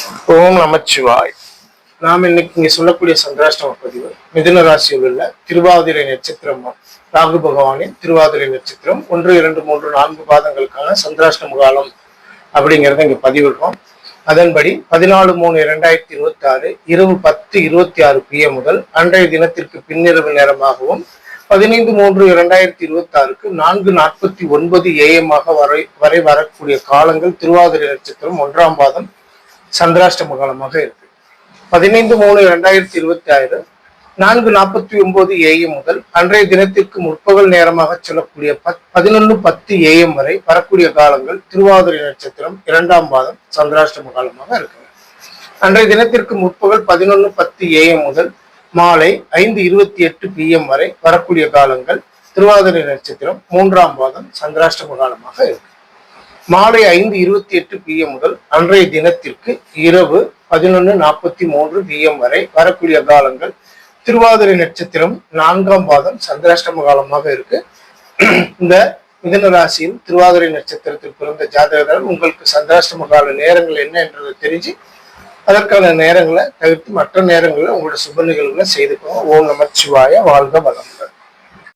ஓம் நமச்சிவாய். நாம் இன்னைக்கு இங்க சொல்லக்கூடிய சந்திராஷ்டம பதிவு மிதுன ராசியில் உள்ள திருவாதிரை நட்சத்திரம், ராகு பகவானின் திருவாதிரை நட்சத்திரம் 1, 2, 3, 4 பாதங்களுக்கான சந்திராஷ்டம காலம் அப்படிங்கிறத இங்க பதிவிடுறோம். அதன்படி 14/3/2026 இரவு 10:26 PM முதல் அன்றைய தினத்திற்கு பின்னிரவு நேரமாகவும் 15/3/2026 4:49 AM வரை வரக்கூடிய காலங்கள் திருவாதிரை நட்சத்திரம் 1ஆம் பாதம் சந்திராஷ்டம காலமாக இருக்கு. 15/3/2026 4:49 AM முதல் அன்றைய தினத்திற்கு முற்பகல் நேரமாக சொல்லக்கூடிய 11:10 AM வரை வரக்கூடிய காலங்கள் திருவாதிரை நட்சத்திரம் 2ஆம் பாதம் சந்திராஷ்டம காலமாக இருக்கு. அன்றைய தினத்திற்கு முற்பகல் 11:10 AM முதல் மாலை 5:28 PM வரை வரக்கூடிய காலங்கள் திருவாதிரை நட்சத்திரம் 3ஆம் பாதம் சந்திராஷ்டம காலமாக இருக்கு. மாலை 5:28 PM முதல் அன்றைய தினத்திற்கு இரவு 11:43 PM வரை வரக்கூடிய காலங்கள் திருவாதிரை நட்சத்திரம் 4ஆம் பாதம் சந்திராஷ்டம காலமாக இருக்கு. இந்த மிதுன ராசியில் திருவாதிரை நட்சத்திரத்தில் பிறந்த ஜாதகர்கள் உங்களுக்கு சந்திராஷ்டம கால நேரங்கள் என்ன என்றதை தெரிஞ்சு அதற்கான நேரங்களை தவிர்த்து மற்ற நேரங்களில் உங்களோட சுப நிகழ்வுகளை செய்துக்கோங்க. ஓம் நமச்சிவாய. வாழ்க வளமுடன்.